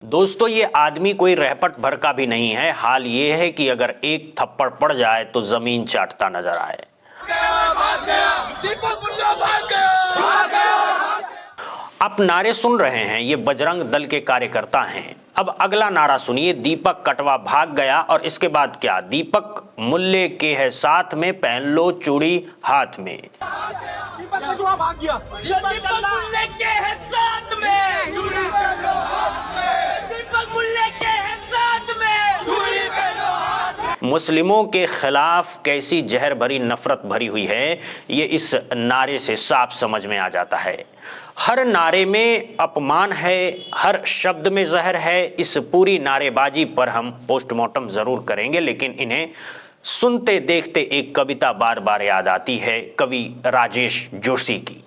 दोस्तों, ये आदमी कोई रहपट भर का भी नहीं है। हाल ये है कि अगर एक थप्पड़ पड़ जाए तो जमीन चाटता नजर आए। आप नारे सुन रहे हैं, ये बजरंग दल के कार्यकर्ता हैं। अब अगला नारा सुनिए। दीपक कटवा भाग गया और इसके बाद क्या? दीपक मुल्ले के है साथ में, पहन लो चूड़ी हाथ में। दीपक कटवा भाग गया। दीपक मुल्ले के है साथ में, दीपक मुल्ले के है साथ में, चूड़ी पहनो हाथ में। मुस्लिमों के खिलाफ कैसी जहर भरी नफरत भरी हुई है, ये इस नारे से साफ समझ में आ जाता है। हर नारे में अपमान है, हर शब्द में जहर है। इस पूरी नारेबाजी पर हम पोस्टमार्टम जरूर करेंगे, लेकिन इन्हें सुनते देखते एक कविता बार बार याद आती है, कवि राजेश जोशी की।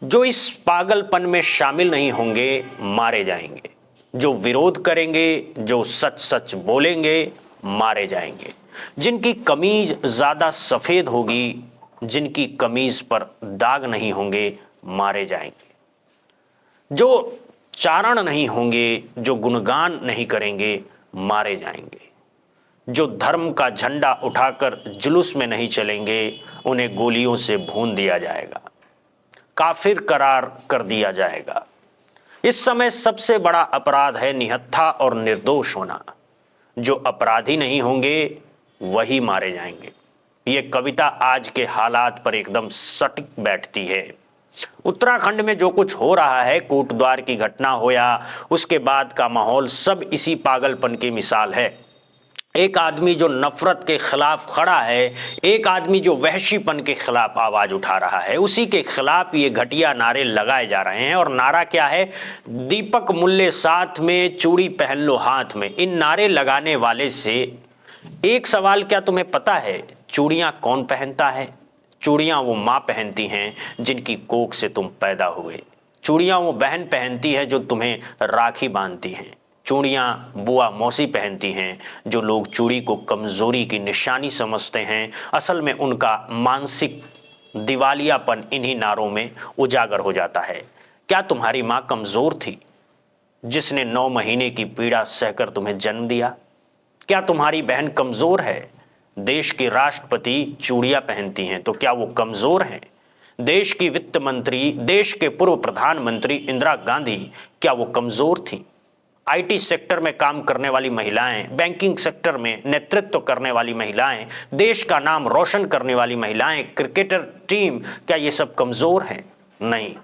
जो इस पागलपन में शामिल नहीं होंगे मारे जाएंगे, जो विरोध करेंगे, जो सच सच बोलेंगे मारे जाएंगे। जिनकी कमीज ज्यादा सफेद होगी, जिनकी कमीज पर दाग नहीं होंगे मारे जाएंगे। जो चारण नहीं होंगे, जो गुणगान नहीं करेंगे मारे जाएंगे। जो धर्म का झंडा उठाकर जुलूस में नहीं चलेंगे, उन्हें गोलियों से भून दिया जाएगा, काफिर करार कर दिया जाएगा। इस समय सबसे बड़ा अपराध है निहत्था और निर्दोष होना। जो अपराधी नहीं होंगे वही मारे जाएंगे। ये कविता आज के हालात पर एकदम सटीक बैठती है। उत्तराखंड में जो कुछ हो रहा है, कोटद्वार की घटना हो या उसके बाद का माहौल, सब इसी पागलपन की मिसाल है। एक आदमी जो नफरत के खिलाफ खड़ा है, एक आदमी जो वहशीपन के खिलाफ आवाज उठा रहा है, उसी के खिलाफ ये घटिया नारे लगाए जा रहे हैं। और नारा क्या है? दीपक मुल्ले साथ में, चूड़ी पहन लो हाथ में। इन नारे लगाने वाले से एक सवाल क्या तुम्हें पता है? चूड़ियां कौन पहनता है? चूड़ियां वो माँ पहनती हैं जिनकी कोख से तुम पैदा हुए। चूड़ियां वो बहन पहनती है जो तुम्हें राखी बांधती हैं। चूड़ियां बुआ मौसी पहनती हैं, जो लोग चूड़ी को कमजोरी की निशानी समझते हैं। असल में उनका मानसिक दिवालियापन इन्हीं नारों में उजागर हो जाता है। क्या तुम्हारी माँ कमजोर थी, जिसने 9 महीने की पीड़ा सहकर तुम्हें जन्म दिया? क्या तुम्हारी बहन कमजोर है? देश के राष्ट्रपति चूड़ियां पहनती हैं, तो क्या वो कमजोर हैं? देश की वित्त मंत्री, देश के पूर्व प्रधानमंत्री इंदिरा गांधी, क्या वो कमजोर थी? आईटी सेक्टर में काम करने वाली महिलाएं, बैंकिंग सेक्टर में नेतृत्व करने वाली महिलाएं, देश का नाम रोशन करने वाली महिलाएं, क्रिकेटर टीम, क्या ये सब कमजोर हैं? नहीं,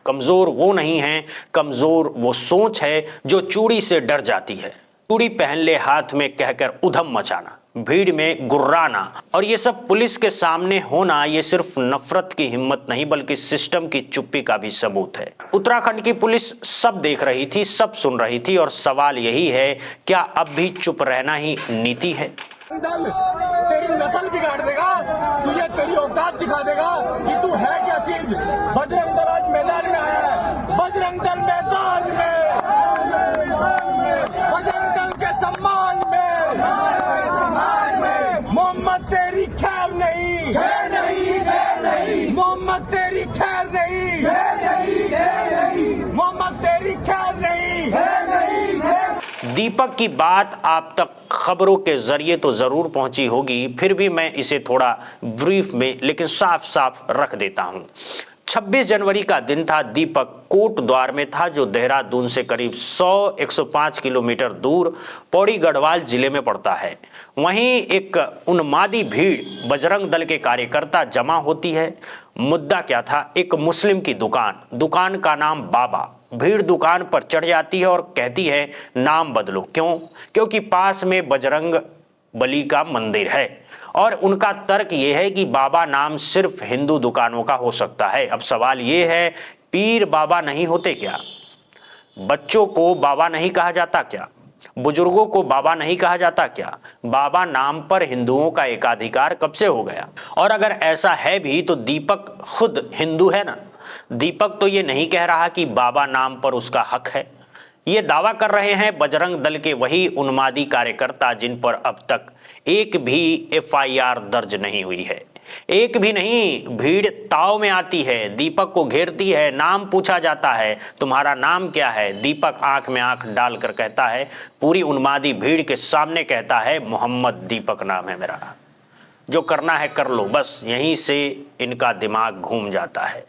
कमजोर वो नहीं है। कमजोर वो सोच है जो चूड़ी से डर जाती है। चूड़ी पहन ले हाथ में कहकर उधम मचाना, भीड़ में गुर्राना और ये सब पुलिस के सामने होना, ये सिर्फ नफरत की हिम्मत नहीं बल्कि सिस्टम की चुप्पी का भी सबूत है। उत्तराखंड की पुलिस सब देख रही थी, सब सुन रही थी और सवाल यही है, क्या अब भी चुप रहना ही नीति है? तेरी नस्ल बिगाड़ देगा, तुझे तेरी औकात दिखा देगा कि तू है क्या चीज। बजरंग दल आज मैदान में आया है, बजरंग दल मैदान में, बजरंग दल के सम्मान में। मोहम्मद तेरी खैर नहीं, खैर नहीं, खैर नहीं। मोहम्मद तेरी खैर नहीं, खैर नहीं, खैर नहीं। मोहम्मद तेरी खैर नहीं, खैर नहीं, खैर। दीपक की बात आप तक खबरों के जरिए तो जरूर पहुंची होगी, फिर भी मैं इसे थोड़ा ब्रीफ में लेकिन साफ साफ रख देता हूं। 26 जनवरी का दिन था। दीपक कोटद्वार में था, जो देहरादून से करीब 100-105 किलोमीटर दूर पौड़ी गढ़वाल जिले में पड़ता है। वहीं एक उन्मादी भीड़ बजरंग दल के कार्यकर्ता जमा होती है। मुद्दा क्या था? एक मुस्लिम की दुकान का नाम बाबा। भीड़ दुकान पर चढ़ जाती है और कहती है नाम बदलो। क्यों? क्योंकि पास में बजरंग बली का मंदिर है और उनका तर्क यह है कि बाबा नाम सिर्फ हिंदू दुकानों का हो सकता है। अब सवाल यह है, पीर बाबा नहीं होते क्या? बच्चों को बाबा नहीं कहा जाता क्या? बुजुर्गों को बाबा नहीं कहा जाता क्या? बाबा नाम पर हिंदुओं का एकाधिकार कब से हो गया? और अगर ऐसा है भी तो दीपक खुद हिंदू है ना। दीपक तो ये नहीं कह रहा कि बाबा नाम पर उसका हक है। ये दावा कर रहे हैं बजरंग दल के वही उन्मादी कार्यकर्ता जिन पर अब तक एक भी एफआईआर दर्ज नहीं हुई है। एक भी नहीं, भीड़ ताव में आती है, दीपक को घेरती है, नाम पूछा जाता है, तुम्हारा नाम क्या है? दीपक आंख में आंख डालकर कहता है, पूरी उन्मादी भीड़ के सामने कहता है, मोहम्मद दीपक नाम है मेरा, जो करना है कर लो। बस यहीं से इनका दिमाग घूम जाता है,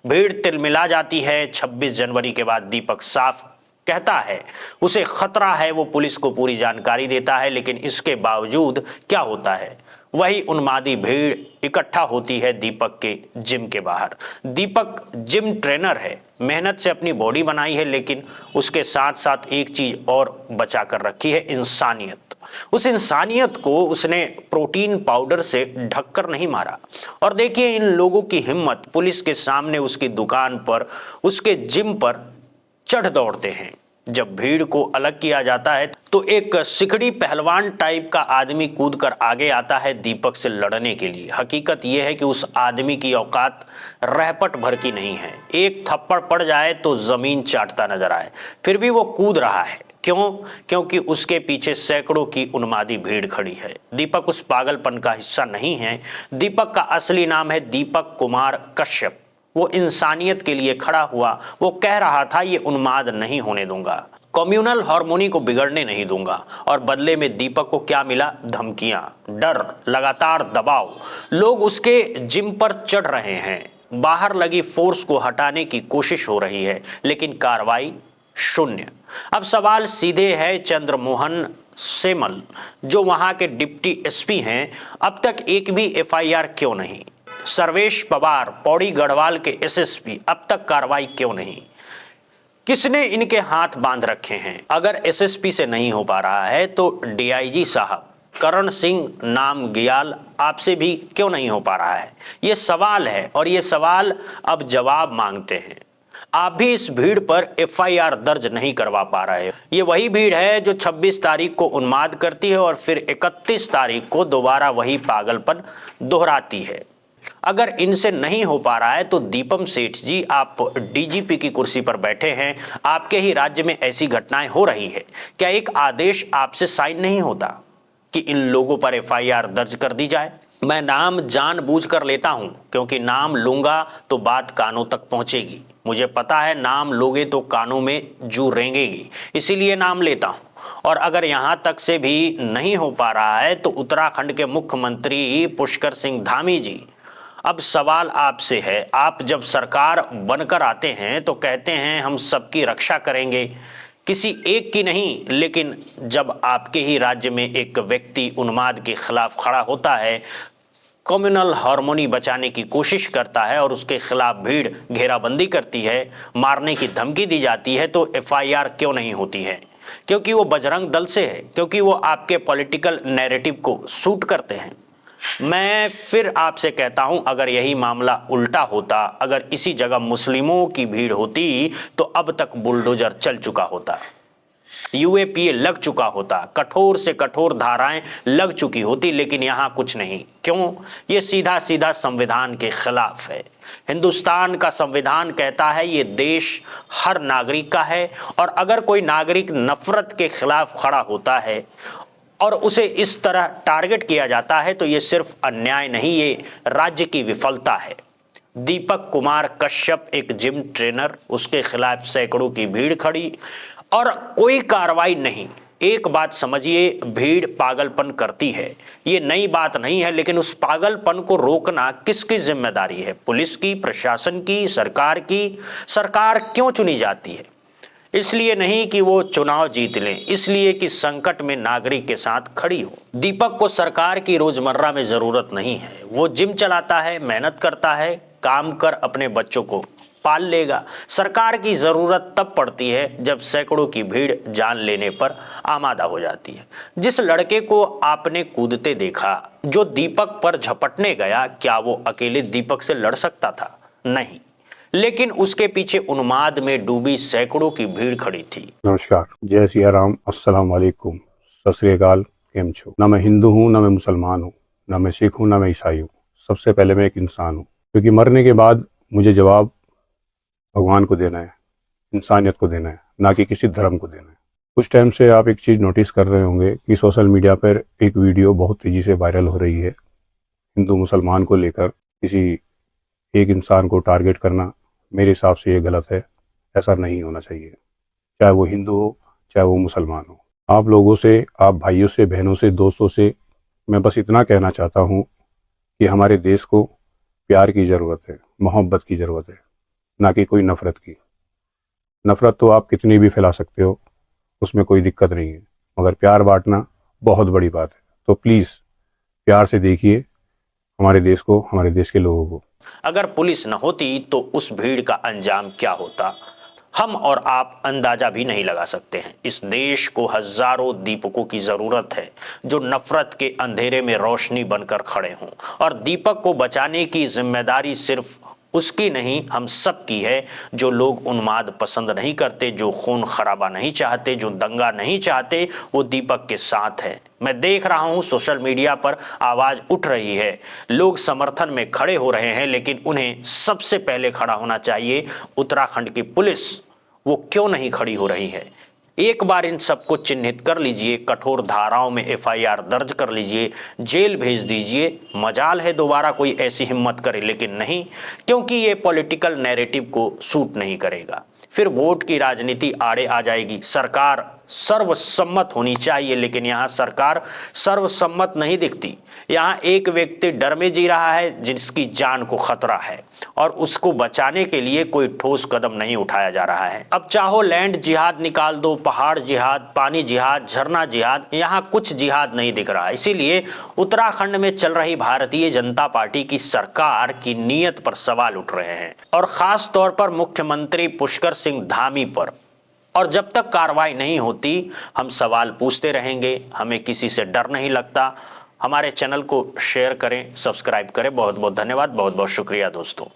भीड़ तिलमिला जाती है। 26 जनवरी के बाद दीपक साफ कहता है उसे खतरा है, वो पुलिस को पूरी जानकारी देता है, लेकिन इसके बावजूद क्या होता है, वही उन्मादी भीड़ इकट्ठा होती है दीपक के जिम के बाहर। दीपक जिम ट्रेनर है, मेहनत से अपनी बॉडी बनाई है, लेकिन उसके साथ साथ एक चीज और बचा कर रखी है, इंसानियत। उस इंसानियत को उसने प्रोटीन पाउडर से ढककर नहीं मारा। और देखिए इन लोगों की हिम्मत, पुलिस के सामने उसकी दुकान पर, उसके जिम पर चढ़ दौड़ते हैं। जब भीड़ को अलग किया जाता है तो एक सिकड़ी पहलवान टाइप का आदमी कूदकर आगे आता है दीपक से लड़ने के लिए। हकीकत यह है कि उस आदमी की औकात रहपट भर की नहीं है, एक थप्पड़ पड़ जाए तो जमीन चाटता नजर आए, फिर भी वो कूद रहा है। क्यों? क्योंकि उसके पीछे सैकड़ों की उन्मादी भीड़ खड़ी है। दीपक उस पागलपन का हिस्सा नहीं है। दीपक का असली नाम है दीपक कुमार कश्यप। वो इंसानियत के लिए खड़ा हुआ। वो कह रहा था, ये उन्माद नहीं होने दूंगा, कम्युनल हार्मोनी को बिगड़ने नहीं दूंगा। और बदले में दीपक को क्या मिला? धमकियां, डर, लगातार दबाव। लोग उसके जिम पर चढ़ रहे हैं, बाहर लगी फोर्स को हटाने की कोशिश हो रही है, लेकिन कार्रवाई शून्य। अब सवाल सीधे है चंद्रमोहन सेमल, जो वहां के डिप्टी एसपी हैं, अब तक एक भी एफआईआर क्यों नहीं? सर्वेश पवार, पौड़ी गढ़वाल के एसएसपी, अब तक कार्रवाई क्यों नहीं? किसने इनके हाथ बांध रखे हैं? अगर एसएसपी से नहीं हो पा रहा है तो डीआईजी साहब करण सिंह नाम गियाल, आपसे भी क्यों नहीं हो पा रहा है? ये सवाल है और ये सवाल अब जवाब मांगते हैं। आप भी इस भीड़ पर एफआईआर दर्ज नहीं करवा पा रहे। ये वही भीड़ है जो 26 तारीख को उन्माद करती है और फिर 31 तारीख को दोबारा वही पागलपन दोहराती है। अगर इनसे नहीं हो पा रहा है तो दीपम सेठ जी, आप डीजीपी की कुर्सी पर बैठे हैं, आपके ही राज्य में ऐसी घटनाएं हो रही है, क्या एक आदेश आपसे साइन नहीं होता कि इन लोगों पर एफआईआर दर्ज कर दी जाए? मैं नाम जानबूझकर लेता हूं, क्योंकि नाम लूंगा तो बात कानों तक पहुंचेगी। मुझे पता है नाम लोगे तो कानों में जू रेंगेगी, इसीलिए नाम लेता हूं। और अगर यहां तक से भी नहीं हो पा रहा है तो उत्तराखंड के मुख्यमंत्री पुष्कर सिंह धामी जी, अब सवाल आपसे है। आप जब सरकार बनकर आते हैं तो कहते हैं हम सबकी रक्षा करेंगे, किसी एक की नहीं, लेकिन जब आपके ही राज्य में एक व्यक्ति उन्माद के खिलाफ खड़ा होता है, कम्युनल हार्मोनी बचाने की कोशिश करता है और उसके खिलाफ भीड़ घेराबंदी करती है, मारने की धमकी दी जाती है, तो एफआईआर क्यों नहीं होती है? क्योंकि वो बजरंग दल से है, क्योंकि वो आपके पॉलिटिकल नैरेटिव को सूट करते हैं। मैं फिर आपसे कहता हूं, अगर यही मामला उल्टा होता, अगर इसी जगह मुस्लिमों की भीड़ होती तो अब तक बुलडोजर चल चुका होता, यूएपीए लग चुका होता, कठोर से कठोर धाराएं लग चुकी होती, लेकिन यहां कुछ नहीं। क्यों? ये सीधा सीधा संविधान के खिलाफ है। हिंदुस्तान का संविधान कहता है ये देश हर नागरिक का है, और अगर कोई नागरिक नफरत के खिलाफ खड़ा होता है और उसे इस तरह टारगेट किया जाता है तो ये सिर्फ अन्याय नहीं, ये राज्य की विफलता है। दीपक कुमार कश्यप एक जिम ट्रेनर, उसके खिलाफ सैकड़ों की भीड़ खड़ी और कोई कार्रवाई नहीं। एक बात समझिए, भीड़ पागलपन करती है, ये नई बात नहीं है, लेकिन उस पागलपन को रोकना किसकी जिम्मेदारी है? पुलिस की, प्रशासन की, सरकार की? सरकार क्यों चुनी जाती है? इसलिए नहीं कि वो चुनाव जीत लें, इसलिए कि संकट में नागरिक के साथ खड़ी हो। दीपक को सरकार की रोजमर्रा में जरूरत नहीं है। वो जिम चलाता है, मेहनत करता है, काम कर अपने बच्चों को पाल लेगा। सरकार की जरूरत तब पड़ती है जब सैकड़ों की भीड़ जान लेने पर आमादा हो जाती है। जिस लड़के को आपने कूदते देखा, जो दीपक पर झपटने गया, क्या वो अकेले दीपक से लड़ सकता था? नहीं, लेकिन उसके पीछे उन्माद में डूबी सैकड़ों की भीड़ खड़ी थी। नमस्कार, जय सिया राम, अस्सलाम वालेकुम, सत श्री अकाल, केम छो। ना मैं हिंदू हूँ, ना मैं मुसलमान हूँ, ना मैं सिख हूँ, ना मैं ईसाई हूँ। सबसे पहले मैं एक इंसान हूँ, क्योंकि मरने के बाद मुझे जवाब भगवान को देना है, इंसानियत को देना है, ना कि किसी धर्म को देना है। कुछ टाइम से आप एक चीज़ नोटिस कर रहे होंगे कि सोशल मीडिया पर एक वीडियो बहुत तेज़ी से वायरल हो रही है। हिंदू मुसलमान को लेकर किसी एक इंसान को टारगेट करना मेरे हिसाब से ये गलत है। ऐसा नहीं होना चाहिए, चाहे वो हिंदू हो चाहे वो मुसलमान हो। आप लोगों से, आप भाइयों से, बहनों से, दोस्तों से मैं बस इतना कहना चाहता हूँ कि हमारे देश को प्यार की ज़रूरत है, मोहब्बत की ज़रूरत है, ना कि कोई नफ़रत की। नफ़रत तो आप कितनी भी फैला सकते हो, उसमें कोई दिक्कत नहीं है, मगर प्यार बांटना बहुत बड़ी बात है। तो प्लीज़ प्यार से देखिए हमारे देश को, हमारे देश के लोगों को। अगर पुलिस न होती तो उस भीड़ का अंजाम क्या होता, हम और आप अंदाजा भी नहीं लगा सकते हैं। इस देश को हजारों दीपकों की जरूरत है जो नफरत के अंधेरे में रोशनी बनकर खड़े हों, और दीपक को बचाने की जिम्मेदारी सिर्फ उसकी नहीं, हम सब की है। जो लोग उन्माद पसंद नहीं करते, जो खून खराबा नहीं चाहते, जो दंगा नहीं चाहते, वो दीपक के साथ है। मैं देख रहा हूं सोशल मीडिया पर आवाज उठ रही है, लोग समर्थन में खड़े हो रहे हैं, लेकिन उन्हें सबसे पहले खड़ा होना चाहिए उत्तराखंड की पुलिस। वो क्यों नहीं खड़ी हो रही है? एक बार इन सबको चिन्हित कर लीजिए, कठोर धाराओं में एफआईआर दर्ज कर लीजिए, जेल भेज दीजिए। मजाल है दोबारा कोई ऐसी हिम्मत करे, लेकिन नहीं, क्योंकि ये पॉलिटिकल नैरेटिव को सूट नहीं करेगा। फिर वोट की राजनीति आड़े आ जाएगी। सरकार सर्वसम्मत होनी चाहिए, लेकिन यहाँ सरकार सर्वसम्मत नहीं दिखती। यहाँ एक व्यक्ति डर में जी रहा है जिसकी जान को खतरा है, और उसको बचाने के लिए कोई ठोस कदम नहीं उठाया जा रहा है। अब चाहो लैंड जिहाद निकाल दो, पहाड़ जिहाद, पानी जिहाद, झरना जिहाद, यहाँ कुछ जिहाद नहीं दिख रहा। इसीलिए उत्तराखंड में चल रही भारतीय जनता पार्टी की सरकार की नीयत पर सवाल उठ रहे हैं, और खास तौर पर मुख्यमंत्री पुष्कर सिंह धामी पर। और जब तक कार्रवाई नहीं होती हम सवाल पूछते रहेंगे। हमें किसी से डर नहीं लगता। हमारे चैनल को शेयर करें, सब्सक्राइब करें। बहुत बहुत धन्यवाद, बहुत बहुत शुक्रिया दोस्तों।